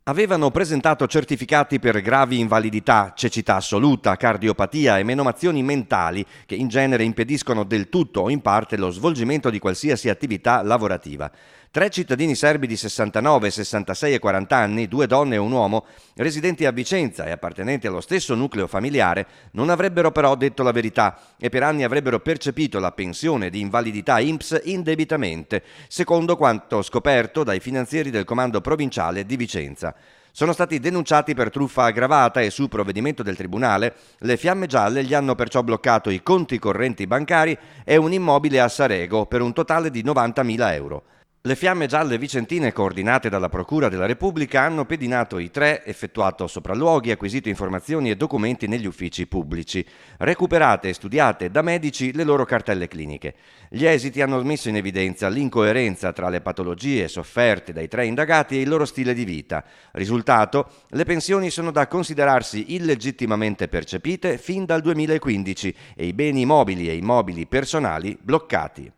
Avevano presentato certificati per gravi invalidità, cecità assoluta, cardiopatia e menomazioni mentali che in genere impediscono del tutto o in parte lo svolgimento di qualsiasi attività lavorativa. 3 cittadini serbi di 69, 66 e 40 anni, 2 donne e un uomo, residenti a Vicenza e appartenenti allo stesso nucleo familiare, non avrebbero però detto la verità e per anni avrebbero percepito la pensione di invalidità INPS indebitamente, secondo quanto scoperto dai finanzieri del comando provinciale di Vicenza. Sono stati denunciati per truffa aggravata e su provvedimento del Tribunale le Fiamme Gialle gli hanno perciò bloccato i conti correnti bancari e un immobile a Sarego per un totale di 90.000 euro. Le Fiamme Gialle vicentine, coordinate dalla Procura della Repubblica, hanno pedinato i 3, effettuato sopralluoghi, acquisito informazioni e documenti negli uffici pubblici, recuperate e studiate da medici le loro cartelle cliniche. Gli esiti hanno messo in evidenza l'incoerenza tra le patologie sofferte dai 3 indagati e il loro stile di vita. Risultato: le pensioni sono da considerarsi illegittimamente percepite fin dal 2015 e i beni mobili e immobili personali bloccati.